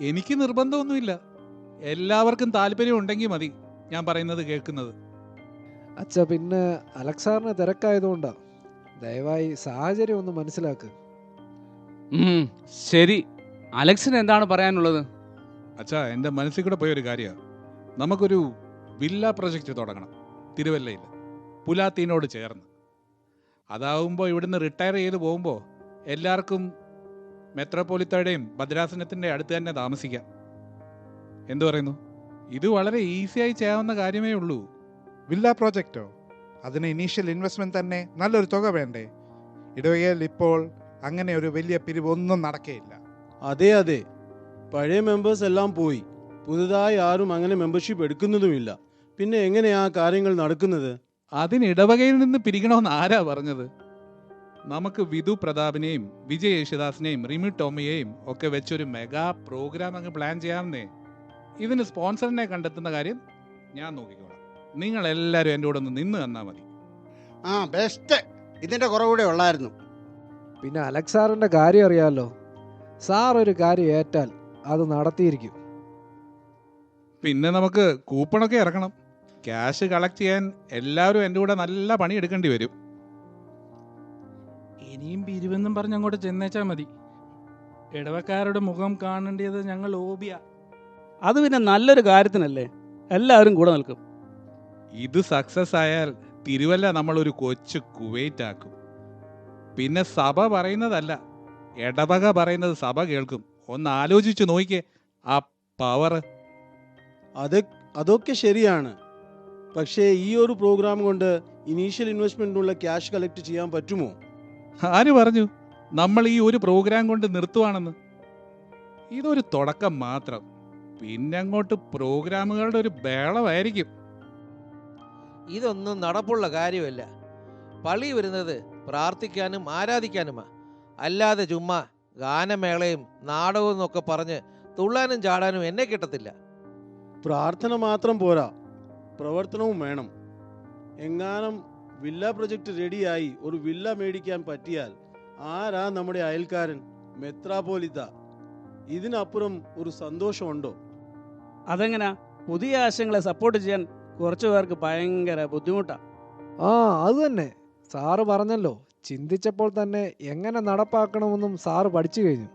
എനിക്ക് നിർബന്ധമൊന്നുമില്ല. എല്ലാവർക്കും താല്പര്യം ഉണ്ടെങ്കിൽ മതി ഞാൻ പറയുന്നത് കേൾക്കുന്നത്. അച്ഛ, പിന്നെ അലക്സാറിന് തിരക്കായതുകൊണ്ടാ. ദയവായി സാഹചര്യം ഒന്ന് മനസ്സിലാക്ക്. ശരി, അലക്സിന് എന്താണ് പറയാനുള്ളത്? അച്ഛാ, എൻ്റെ മനസ്സിൽ കൂടെ പോയൊരു കാര്യമാണ്. നമുക്കൊരു വില്ല പ്രൊജക്റ്റ് തുടങ്ങണം തിരുവല്ലയിൽ, പുലാത്തീനോട് ചേർന്ന്. അതാവുമ്പോൾ ഇവിടുന്ന് റിട്ടയർ ചെയ്ത് പോകുമ്പോൾ എല്ലാവർക്കും മെത്രോപൊളിത്തയുടെയും ഭദ്രാസനത്തിൻ്റെ അടുത്ത് തന്നെ താമസിക്കാം. എന്തു പറയുന്നു? ഇത് വളരെ ഈസിയായി ചെയ്യാവുന്ന കാര്യമേ ഉള്ളൂ. വില്ല പ്രോജക്റ്റോ? അതിന് ഇനീഷ്യൽ ഇൻവെസ്റ്റ്മെന്റ് തന്നെ നല്ലൊരു തുക വേണ്ടേ? ഇടവകയിൽ ഇപ്പോൾ അങ്ങനെ ഒരു വലിയ പിരിവൊന്നും നടക്കുകയില്ല. അതെ അതെ, പഴയ മെമ്പേഴ്സ് എല്ലാം പോയി. പുതുതായി ആരും അങ്ങനെ മെമ്പർഷിപ്പ് എടുക്കുന്നതുമില്ല. പിന്നെ എങ്ങനെയാ കാര്യങ്ങൾ നടക്കുന്നത്? അതിന് ഇടവകയിൽ നിന്ന് പിരിക്കണമെന്ന് ആരാ പറഞ്ഞത്? നമുക്ക് വിധു പ്രതാപിനെയും വിജയ് യേശുദാസിനെയും റിമി ടോമിയെയും ഒക്കെ വെച്ചൊരു മെഗാ പ്രോഗ്രാം അങ്ങ് പ്ലാൻ ചെയ്യാമെന്നേ. ഇതിന് സ്പോൺസറിനെ കണ്ടെത്തുന്ന കാര്യം ഞാൻ നോക്കിക്കോളാം. നിങ്ങൾ എല്ലാവരും എൻ്റെ കൂടെ ഒന്ന് നിന്ന് തന്നാൽ മതി. ആ ബെസ്റ്റ്. ഇതിൻ്റെ കുറവുകൂടെ ഉള്ളായിരുന്നു. പിന്നെ അലക്സ് സാറിൻ്റെ കാര്യം അറിയാമല്ലോ. സാർ ഒരു കാര്യം ഏറ്റാൽ അത് നടത്തിയിരിക്കും. പിന്നെ നമുക്ക് കൂപ്പണൊക്കെ ഇറക്കണം. ക്യാഷ് കളക്ട് ചെയ്യാൻ എല്ലാവരും എൻ്റെ കൂടെ നല്ല പണി എടുക്കേണ്ടി വരും. ഇനിയും പിരിവെന്നും പറഞ്ഞ് അങ്ങോട്ട് ചെന്നേച്ചാൽ മതി. ഇടവക്കാരുടെ മുഖം കാണേണ്ടത് ഞങ്ങൾ ഓബിയ. അത് പിന്നെ നല്ലൊരു കാര്യത്തിനല്ലേ, എല്ലാവരും കൂടെ നിൽക്കും. ഇത് സക്സസ് ആയാൽ തിരുവല്ല നമ്മളൊരു കൊച്ചു കുവൈറ്റ് ആക്കും. പിന്നെ സഭ പറയുന്നതല്ല, ഇടവക പറയുന്നത് സഭ കേൾക്കും. ഒന്ന് ആലോചിച്ച് നോക്കിക്കേ ആ പവർ. അതൊക്കെ ശരിയാണ്. പക്ഷേ ഈ ഒരു പ്രോഗ്രാം കൊണ്ട് ഇനീഷ്യൽ ഇൻവെസ്റ്റ്മെന്റിനുള്ള ക്യാഷ് കളക്ട് ചെയ്യാൻ പറ്റുമോ? ആര് പറഞ്ഞു നമ്മൾ ഈ ഒരു പ്രോഗ്രാം കൊണ്ട് നിർത്തുവാണെന്ന്? ഇതൊരു തുടക്കം മാത്രം. പിന്നെ അങ്ങോട്ട് പ്രോഗ്രാമുകളുടെ ഒരു ബേളമായിരിക്കും. ഇതൊന്നും നടപ്പുള്ള കാര്യമല്ല. പള്ളി വരുന്നത് പ്രാർത്ഥിക്കാനും ആരാധിക്കാനുമാ, അല്ലാതെ ചുമ്മാ ഗാനമേളയും നാടകവും എന്നൊക്കെ പറഞ്ഞ് തുള്ളാനും ചാടാനും എന്നെ കിട്ടത്തില്ല. പ്രാർത്ഥന മാത്രം പോരാ, പ്രവർത്തനവും വേണം. എങ്ങാനും വില്ല പ്രൊജക്ട് റെഡിയായി ഒരു വില്ല മേടിക്കാൻ പറ്റിയാൽ ആരാ നമ്മുടെ അയൽക്കാരൻ? മെത്രാപോലിത്ത. ഇതിനപ്പുറം ഒരു സന്തോഷമുണ്ടോ? അതെങ്ങനാ? പുതിയ ആശയങ്ങളെ സപ്പോർട്ട് ചെയ്യാൻ കുറച്ചു പേർക്ക് ഭയങ്കര ബുദ്ധിമുട്ടാണ്. ആ അത് തന്നെ. സാറ് പറഞ്ഞല്ലോ, ചിന്തിച്ചപ്പോൾ തന്നെ എങ്ങനെ നടപ്പാക്കണമെന്നും സാറ് പഠിച്ചു കഴിഞ്ഞു.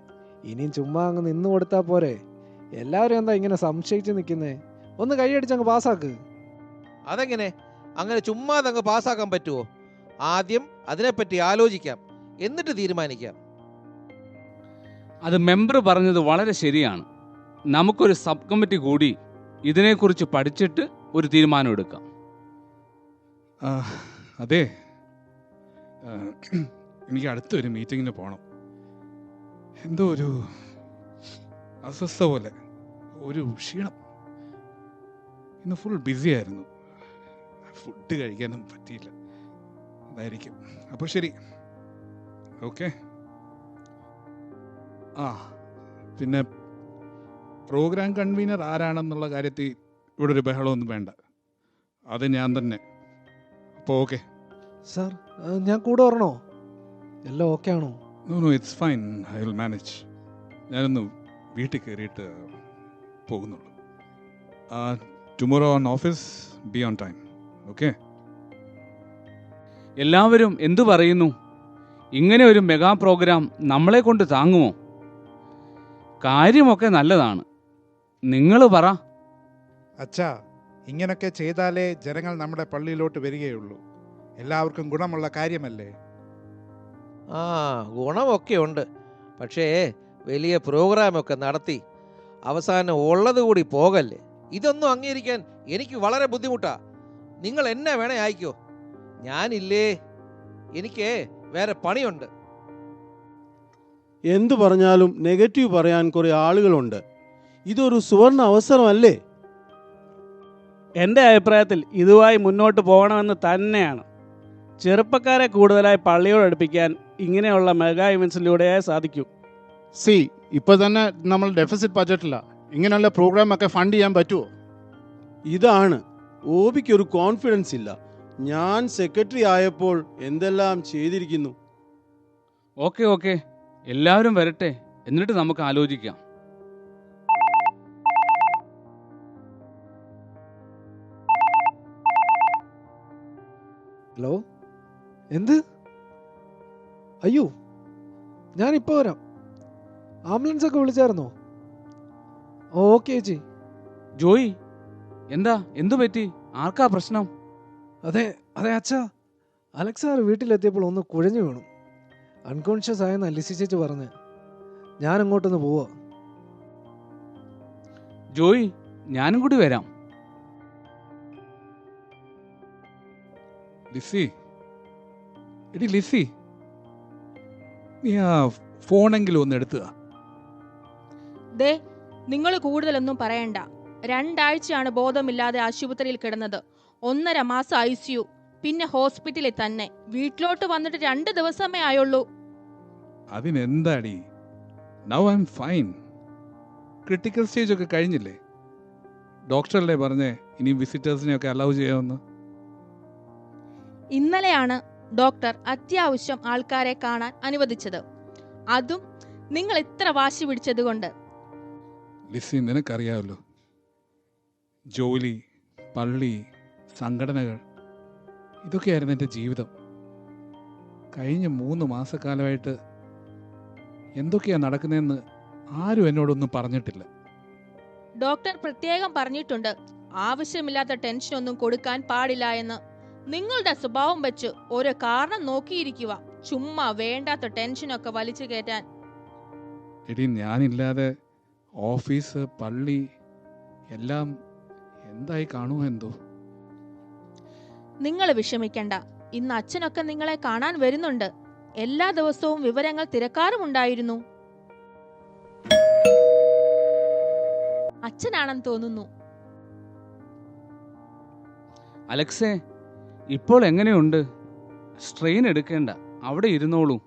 ഇനിയും ചുമ്മാ അങ്ങ് നിന്ന് കൊടുത്താൽ പോരെ? എല്ലാവരും എന്താ ഇങ്ങനെ സംശയിച്ച് നിൽക്കുന്നേ? ഒന്ന് കൈയടിച്ചങ്ങ് പാസ്സാക്ക്. അതെങ്ങനെ? അങ്ങനെ ചുമ്മാതെ അങ്ങ് പാസ്സാക്കാൻ പറ്റുമോ? ആദ്യം അതിനെപ്പറ്റി ആലോചിക്കാം, എന്നിട്ട് തീരുമാനിക്കാം. അത് മെമ്പർ പറഞ്ഞത് വളരെ ശരിയാണ്. നമുക്കൊരു സബ് കമ്മിറ്റി കൂടി ഇതിനെക്കുറിച്ച് പഠിച്ചിട്ട് ഒരു തീരുമാനം എടുക്കാം. അതെ, എനിക്ക് അടുത്തൊരു മീറ്റിങ്ങിന് പോകണം. എന്തോ ഒരു അസ്വസ്ഥ പോലെ, ഒരു ക്ഷീണം. ഇന്ന് ഫുൾ ബിസി ആയിരുന്നു, ഫുഡ് കഴിക്കാനും പറ്റിയില്ല. അതായിരിക്കും. അപ്പോൾ ശരി, ഓക്കെ. ആ പിന്നെ പ്രോഗ്രാം കൺവീനർ ആരാണെന്നുള്ള കാര്യത്തിൽ ഇവിടെ ഒരു ബഹളമൊന്നും വേണ്ട, അത് ഞാൻ തന്നെ. അപ്പോൾ ഓക്കെ സാർ, ഞാൻ കൂടെ വരണോ? എല്ലാം ഓക്കെ ആണോ? No it's fine, I will manage. ഞാനൊന്ന് വീട്ടിൽ കയറിയിട്ട് പോകുന്നുള്ളൂ. Tomorrow on office, be on time, okay? എല്ലാവരും എന്തു പറയുന്നു? ഇങ്ങനെ ഒരു മെഗാ പ്രോഗ്രാം നമ്മളെ കൊണ്ട് താങ്ങുമോ? കാര്യമൊക്കെ നല്ലതാണ്, നിങ്ങൾ പറ. അച്ഛാ, ഇങ്ങനൊക്കെ ചെയ്താലേ ജനങ്ങൾ നമ്മുടെ പള്ളിയിലോട്ട് വരികയുള്ളൂ. എല്ലാവർക്കും ഗുണമുള്ള കാര്യമല്ലേ? ആ ഗുണമൊക്കെ ഉണ്ട്. പക്ഷേ വലിയ പ്രോഗ്രാമൊക്കെ നടത്തി അവസാനം ഉള്ളത് കൂടി പോകല്ലേ? ഇതൊന്നും അംഗീകരിക്കാൻ എനിക്ക് വളരെ ബുദ്ധിമുട്ടാ. നിങ്ങൾ എന്നെ വേണേ അയക്കോ, ഞാനില്ലേ, എനിക്ക് വേറെ പണിയുണ്ട്. എന്തു പറഞ്ഞാലും നെഗറ്റീവ് പറയാൻ കുറെ ആളുകളുണ്ട്. ഇതൊരു സുവർണ അവസരമല്ലേ? എൻ്റെ അഭിപ്രായത്തിൽ ഇതുമായി മുന്നോട്ട് പോകണമെന്ന് തന്നെയാണ്. ചെറുപ്പക്കാരെ കൂടുതലായി പള്ളിയോട് അടുപ്പിക്കാൻ ഇങ്ങനെയുള്ള മെഗാ ഇവൻസിലൂടെ സാധിക്കൂ. ഇപ്പോൾ തന്നെ നമ്മൾ ഡെഫിസിറ്റ് ബഡ്ജറ്റില്ല. ഇങ്ങനെയുള്ള പ്രോഗ്രാം ഒക്കെ ഫണ്ട് ചെയ്യാൻ പറ്റുമോ? ഇതാണ് ഓബിക്ക് ഒരു കോൺഫിഡൻസ് ഇല്ല. ഞാൻ സെക്രട്ടറി ആയപ്പോൾ എന്തെല്ലാം ചെയ്തിരിക്കുന്നു. ഓക്കെ ഓക്കെ, എല്ലാവരും വരട്ടെ, എന്നിട്ട് നമുക്ക് ആലോചിക്കാം. ഹലോ, എന്ത്? അയ്യോ, ഞാനിപ്പോൾ വരാം. ആംബുലൻസ് ഒക്കെ വിളിച്ചായിരുന്നോ? ഓക്കെ ചേച്ചി. ജോയി, എന്താ എന്തു പറ്റി? ആർക്കാ പ്രശ്നം? അതെ അതെ അച്ഛാ, അലക്സ് സാർ വീട്ടിലെത്തിയപ്പോൾ ഒന്ന് കുഴഞ്ഞു വീണു. അൺകോൺഷ്യസ് ആയെന്ന് ലിസി ചേച്ചി പറഞ്ഞ്. ഞാൻ അങ്ങോട്ടൊന്ന് പോവാ. ജോയി, ഞാനും കൂടി വരാം. ലിസി, എടി ലിസി, നീ ആ ഫോണെങ്കിലും ഒന്ന് എടുത്തുക. ദേ, നിങ്ങൾ കൂടുതലൊന്നും പറയണ്ട. 2 ആഴ്ചയാണ് ബോധമില്ലാതെ ആശുപത്രിയിൽ കിടന്നത്. 1.5 മാസം ICU, പിന്നെ ഹോസ്പിറ്റലിൽ തന്നെ. വീട്ടിലോട്ട് വന്നിട്ട് 2 ദിവസമേ ആയുള്ളൂ. അതിനെന്താടി, now I am fine. Critical stage ഒക്കെ കഴിഞ്ഞില്ലേ? ഡോക്ടറല്ലേ പറഞ്ഞേ ഇനി വിസിറ്റേഴ്സിനെയൊക്കെ അലൗ ചെയ്യാമെന്ന്? ഇന്നലെയാണ് ഡോക്ടർ അത്യാവശ്യം ആൾക്കാരെ കാണാൻ അനുവദിച്ചത്. അതും നിങ്ങൾ ഇത്ര വാശി പിടിച്ചതുകൊണ്ട്. ലിസി, നിനക്കറിയാമല്ലോ, ജോലി, പള്ളി, സംഘടനകൾ, ഇതൊക്കെയായിരുന്നു എൻ്റെ ജീവിതം. കഴിഞ്ഞ 3 മാസക്കാലമായിട്ട് എന്തൊക്കെയാണ് നടക്കുന്നതെന്ന് ആരും എന്നോടൊന്നും പറഞ്ഞിട്ടില്ല. ഡോക്ടർ പ്രത്യേകം പറഞ്ഞിട്ടുണ്ട് ആവശ്യമില്ലാത്ത ടെൻഷനൊന്നും കൊടുക്കാൻ പാടില്ല എന്ന്. നിങ്ങളുടെ സ്വഭാവം വെച്ച് ഒരു കാരണം നോക്കിയിരിക്കുക, ചുമ്മാ വേണ്ടാത്ത ടെൻഷനൊക്കെ വലിച്ചു കയറ്റാൻ. എടി, ഞാനില്ലാതെ ഓഫീസ്, പള്ളി എല്ലാം എന്തായി കാണുമോ എന്തോ. നിങ്ങൾ വിഷമിക്കണ്ട. ഇന്ന് അച്ഛനൊക്കെ നിങ്ങളെ കാണാൻ വരുന്നുണ്ട്. എല്ലാ ദിവസവും വിവരങ്ങൾ തിരക്കാറുമുണ്ടായിരുന്നു. അച്ഛനാണെന്ന് തോന്നുന്നു. അലക്സേ, ഇപ്പോൾ എങ്ങനെയുണ്ട്? സ്ട്രെയിൻ എടുക്കേണ്ട, അവിടെ ഇരുന്നോളൂ.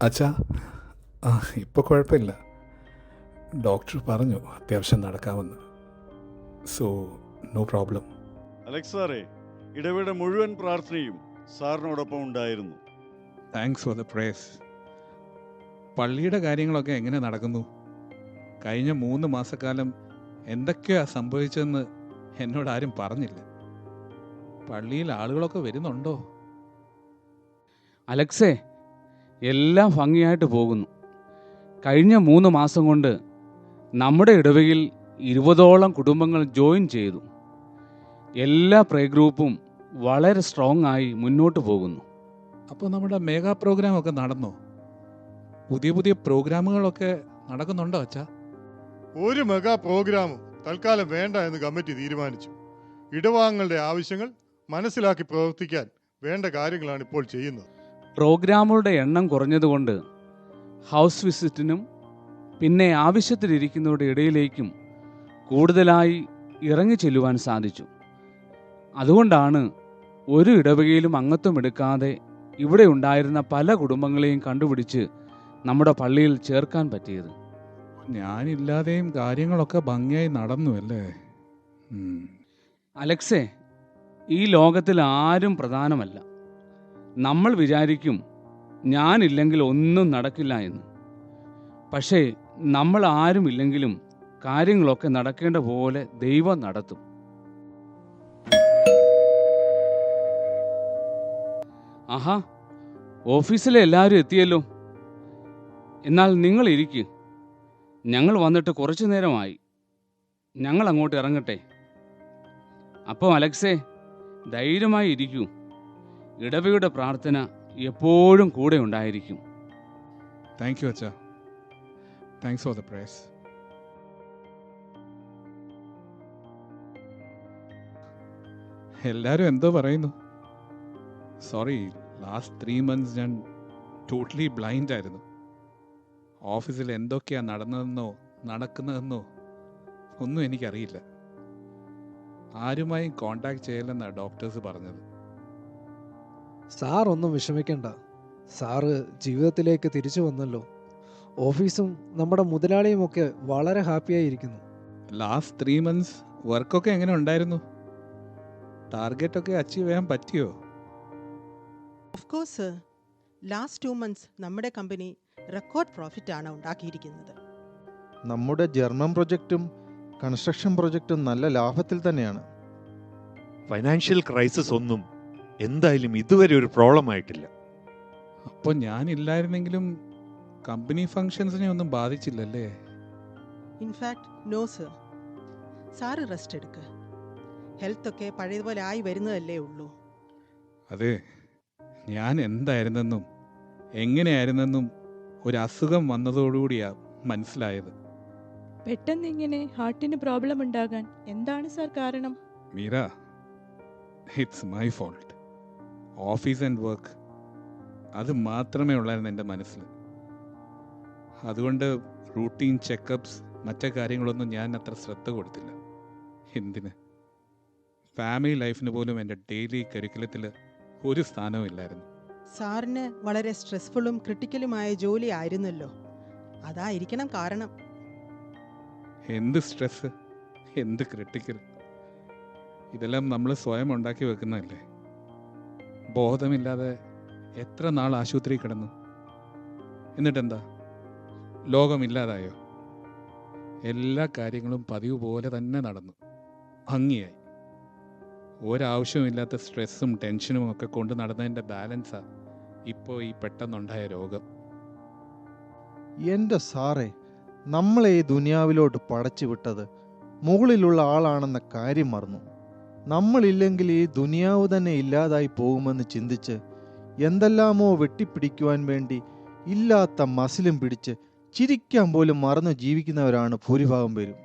അച്ഛാ, ഇപ്പോൾ കുഴപ്പമില്ല. ഡോക്ടർ പറഞ്ഞു അത്യാവശ്യം നടക്കാമെന്ന്. So no problem. അലക്സ് സാറേ, ഇടവേള മുഴുവൻ പ്രാർത്ഥനയും സാറിനോടൊപ്പം ഉണ്ടായിരുന്നു. Thanks for the prayers. പള്ളിയുടെ കാര്യങ്ങളൊക്കെ എങ്ങനെ നടക്കുന്നു? കഴിഞ്ഞ 3 മാസക്കാലം എന്തൊക്കെയാ സംഭവിച്ചതെന്ന് എന്നോട് ആരും പറഞ്ഞില്ല. പള്ളിയിൽ ആളുകളൊക്കെ വരുന്നുണ്ടോ? അലക്സേ, എല്ലാം ഭംഗിയായിട്ട് പോകുന്നു. കഴിഞ്ഞ 3 മാസം കൊണ്ട് നമ്മുടെ ഇടവകയിൽ 20ഓളം കുടുംബങ്ങൾ ജോയിൻ ചെയ്തു. എല്ലാ പ്രേ ഗ്രൂപ്പും വളരെ സ്ട്രോങ് ആയി മുന്നോട്ട് പോകുന്നു. അപ്പോൾ നമ്മുടെ മെഗാ പ്രോഗ്രാം ഒക്കെ നടന്നോ? പുതിയ പ്രോഗ്രാമുകളൊക്കെ നടക്കുന്നുണ്ടോ അച്ഛാ? ഒരു മെഗാ പ്രോഗ്രാമും തൽക്കാലം വേണ്ട എന്ന് കമ്മിറ്റി തീരുമാനിച്ചു. ഇടവാങ്ങളുടെ ആവശ്യങ്ങൾ മനസ്സിലാക്കി പ്രവർത്തിക്കാൻ വേണ്ട കാര്യങ്ങളാണ് ഇപ്പോൾ ചെയ്യുന്നത്. പ്രോഗ്രാമുകളുടെ എണ്ണം കുറഞ്ഞതുകൊണ്ട് ഹൗസ് വിസിറ്റിനും പിന്നെ ആവശ്യത്തിലിരിക്കുന്നവരുടെ ഇടയിലേക്കും കൂടുതലായി ഇറങ്ങി ചെല്ലുവാൻ സാധിച്ചു. അതുകൊണ്ടാണ് ഒരു ഇടവകയിലും അംഗത്വം എടുക്കാതെ ഇവിടെ ഉണ്ടായിരുന്ന പല കുടുംബങ്ങളെയും കണ്ടുപിടിച്ച് നമ്മുടെ പള്ളിയിൽ ചേർക്കാൻ പറ്റിയത്. ഞാനില്ലാതെയും കാര്യങ്ങളൊക്കെ ഭംഗിയായി നടന്നു അല്ലേ? അലക്സേ, ഈ ലോകത്തിൽ ആരും പ്രധാനമല്ല. നമ്മൾ വിചാരിക്കും ഞാനില്ലെങ്കിൽ ഒന്നും നടക്കില്ല എന്ന്. പക്ഷേ നമ്മൾ ആരുമില്ലെങ്കിലും കാര്യങ്ങളൊക്കെ നടക്കേണ്ട പോലെ ദൈവം നടത്തും. ആഹാ, ഓഫീസിലെ എല്ലാവരും എത്തിയല്ലോ. എന്നാൽ നിങ്ങൾ ഇരിക്ക്. ഞങ്ങൾ വന്നിട്ട് കുറച്ചു നേരമായി. ഞങ്ങൾ അങ്ങോട്ട് ഇറങ്ങട്ടെ. അപ്പോൾ അലക്സേ, ധൈര്യമായി ഇരിക്കൂ. ഇടവയുടെ പ്രാർത്ഥന എപ്പോഴും കൂടെ ഉണ്ടായിരിക്കും. താങ്ക് യു അച്ഛാ. Thanks for the praise. എല്ലാവരും എന്തോ പറയുന്നു? സോറി, ലാസ്റ്റ് 3 months ഞാൻ ടോട്ടലി ബ്ലൈൻഡ് ആയിരുന്നു. ഓഫീസിൽ എന്തൊക്കെയാണ് നടന്നതെന്നോ നടക്കുന്നതെന്നോ ഒന്നും എനിക്കറിയില്ല. ആരുമായും കോണ്ടാക്ട് ചെയ്യില്ലെന്നാണ് ഡോക്ടേഴ്സ് പറഞ്ഞത്. സാർ ഒന്നും വിഷമിക്കണ്ട. സാറ് ജീവിതത്തിലേക്ക് തിരിച്ചു വന്നല്ലോ. ഓഫീസും നമ്മുടെ മുതലാളിയും ഒക്കെ വളരെ ഹാപ്പിയായിരിക്കുന്നു. ലാസ്റ്റ് 3 months വർക്കൊക്കെ എങ്ങനെ ഉണ്ടായിരുന്നു? ടാർഗറ്റ് അച്ചീവ് ചെയ്യാൻ പറ്റിയോ? ഓഫ് കോഴ്സ്, ലാസ്റ്റ് 2 months നമ്മുടെ കമ്പനി റെക്കോർഡ് പ്രോഫിറ്റ് ആണ് ഉണ്ടാക്കിയിരിക്കുന്നത്. നമ്മുടെ ജർമ്മൻ പ്രൊജക്റ്റും കൺസ്ട്രക്ഷൻ പ്രൊജക്റ്റും നല്ല ലാഭത്തിൽ തന്നെയാണ്. ഫൈനാൻഷ്യൽ ക്രൈസിസ് ഒന്നും എന്തായാലും ഇതുവരെ ഒരു പ്രോബ്ലം ആയിട്ടില്ല. അപ്പോൾ ഞാനില്ലായിരുന്നെങ്കിലും കമ്പനി ഫങ്ഷൻസിനെ ഒന്നും ബാധിച്ചില്ലല്ലേ? In fact no sir. Sir rest എടുക്ക്. ഹെൽത്തൊക്കെ പഴയതുപോലെ ആയി വരുന്നതല്ലേ ഉള്ളൂ. അതെ, ഞാൻ എന്തായിരുന്നെന്നും എങ്ങനെയായിരുന്നെന്നും ഒരു അസുഖം വന്നതോടുകൂടിയാ മനസ്സിലായത്. പെട്ടെന്ന് ഇങ്ങനെ ഹാർട്ടിന് പ്രോബ്ലം ഉണ്ടാകാൻ എന്താണ് സാർ കാരണം? Meera, it's my fault. Office and work, അത് മാത്രമേ ഉള്ളായിരുന്നു എൻ്റെ മനസ്സിൽ. അതുകൊണ്ട് റൂട്ടീൻ ചെക്കപ്സ് മറ്റു കാര്യങ്ങളൊന്നും ഞാൻ അത്ര ശ്രദ്ധ കൊടുത്തില്ല. എന്തിന്? ഫാമിലി ലൈഫിന് പോലും എൻ്റെ ഡെയിലി കരിക്കുലത്തിൽ ഒരു സ്ഥാനവും ഇല്ലായിരുന്നു. സാറിന് വളരെ സ്ട്രെസ്ഫുള്ളും ക്രിട്ടിക്കലുമായ ജോലി ആയിരുന്നല്ലോ, അതായിരിക്കണം കാരണം. എന്ത് സ്ട്രെസ്, എന്ത് ക്രിട്ടിക്കൽ, ഇതെല്ലാം നമ്മൾ സ്വയം ഉണ്ടാക്കി വെക്കുന്നതല്ലേ. ബോധമില്ലാതെ എത്ര നാൾ ആശുപത്രി കിടന്നു. എന്നിട്ടെന്താ, ലോകമില്ലാതായോ? എല്ലാ കാര്യങ്ങളും പതിവ് പോലെ തന്നെ നടന്നു, ഭംഗിയായി. ഒരാവശ്യമില്ലാത്ത സ്ട്രെസ്സും ടെൻഷനും ഒക്കെ കൊണ്ട് നടന്നതിൻ്റെ ബാലൻസാ ഇപ്പോൾ ഈ പെട്ടെന്നുണ്ടായ രോഗം. എൻ്റെ സാറേ, നമ്മളെ ഈ ദുനിയാവിലോട്ട് പടച്ചു വിട്ടത് മുകളിലുള്ള ആളാണെന്ന കാര്യം മറന്നു. നമ്മളില്ലെങ്കിൽ ഈ ദുനിയാവ് തന്നെ ഇല്ലാതായി പോകുമെന്ന് ചിന്തിച്ച് എന്തെല്ലാമോ വെട്ടിപ്പിടിക്കുവാൻ വേണ്ടി ഇല്ലാത്ത മസിലും പിടിച്ച് ചിരിക്കാൻ പോലും മറന്നു ജീവിക്കുന്നവരാണ് ഭൂരിഭാഗം പേരും.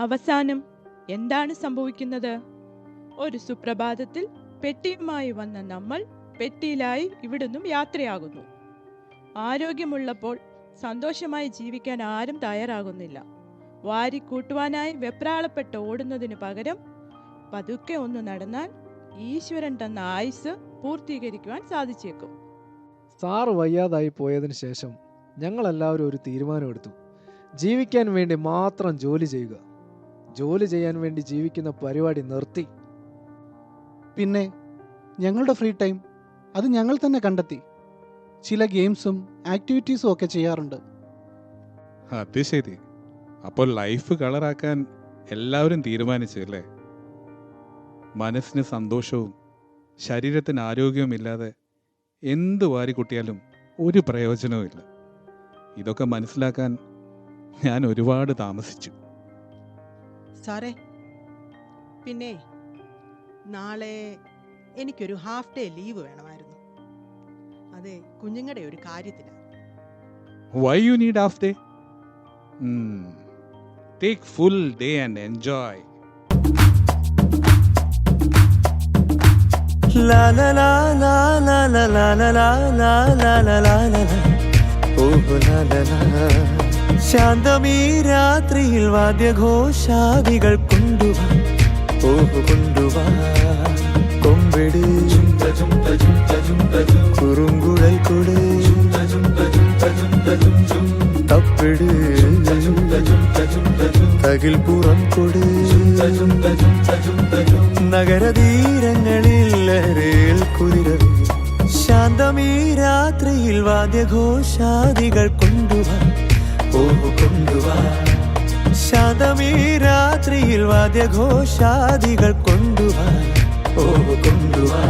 അവസാനം എന്താണ് സംഭവിക്കുന്നത്? ഒരു സുപ്രഭാതത്തിൽ പെട്ടിയുമായി വന്ന നമ്മൾ പെട്ടിയിലായി ഇവിടുന്നും യാത്രയാകുന്നു. ആരോഗ്യമുള്ളപ്പോൾ സന്തോഷമായി ജീവിക്കാൻ ആരും തയ്യാറാകുന്നില്ല. വാരിക്കൂട്ടുവാനായി വെപ്രാളപ്പെട്ട് ഓടുന്നതിന് പകരം പതുക്കെ ഒന്ന് നടന്നാൽ ഈശ്വരൻ തന്ന ആയുസ് പൂർത്തീകരിക്കുവാൻ സാധിച്ചേക്കും. സാറ് വയ്യാതായി പോയതിനു ശേഷം ഞങ്ങളെല്ലാവരും ഒരു തീരുമാനമെടുത്തു. ജീവിക്കാൻ വേണ്ടി മാത്രം ജോലി ചെയ്യുക. ജോലി ചെയ്യാൻ വേണ്ടി ജീവിക്കുന്ന പരിപാടി നിർത്തി. പിന്നെ ഞങ്ങളുടെ ഫ്രീ ടൈം അത് ഞങ്ങൾ തന്നെ കണ്ടെത്തി. ചില ഗെയിംസും ആക്ടിവിറ്റീസും ഒക്കെ ചെയ്യാറുണ്ട്. അത് ശരി. അപ്പോൾ ലൈഫ് കളറാക്കാൻ എല്ലാവരും തീരുമാനിച്ചു അല്ലേ? മനസ്സിന് സന്തോഷവും ശരീരത്തിന് ആരോഗ്യവും ഇല്ലാതെ എന്ത് വാരിക്കുട്ടിയാലും ഒരു പ്രയോജനവും ഇല്ല. ഇതൊക്കെ മനസ്സിലാക്കാൻ ഞാൻ ഒരുപാട് താമസിച്ചു. സാറേ, പിന്നെ നാളെ എനിക്കൊരു ഹാഫ് ഡേ ലീവ് വേണമായിരുന്നു. അതെ, കുഞ്ഞുങ്ങളുടെ ഒരു കാര്യത്തിലാണ്. Why you need half day? Take full day and enjoy. La la la la la la la la la la la la la la oh la la la ശാന്തമീ രാത്രിയിൽ വാദ്യഘോഷാദികൾ കൊണ്ടുവാ കൊണ്ടുവാ കൊമ്പെട് കുറുങ്കുഴൽ കൊട് തപ്പെട് തകിൽ പുറം കൊട് നഗരതീരങ്ങളിൽ ലഹരിയിൽ കുതിരവേ ശാന്തമീ രാത്രിയിൽ വാദ്യഘോഷാദികൾ കൊണ്ടുവാ കൊണ്ടുവാ ശാന്തമീ രാത്രിയിൽ വാദ്യഘോഷാദികൾ കൊണ്ടുവാ കൊണ്ടുവാ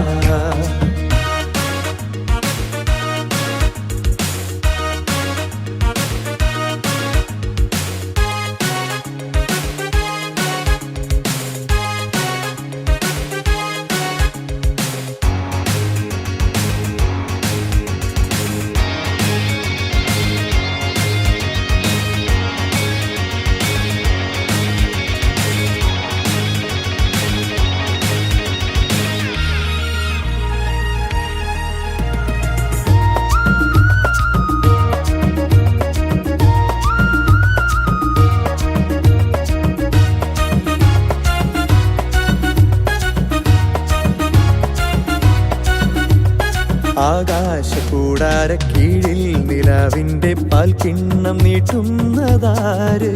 ആകാശകൂടാര കീഴിൽ നിലാവിന്റെ പാൽക്കിണ്ണം നീട്ടുന്നതാര്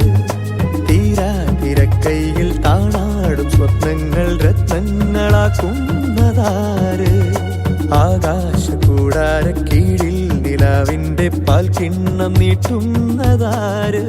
തീരാതിരക്കൈയിൽ താണാടും സ്വപ്നങ്ങൾ രത്നങ്ങളാക്കുന്നതാര് ആകാശകൂടാര കീഴിൽ നിലാവിന്റെ പാൽക്കിണ്ണം നീട്ടുന്നതാര്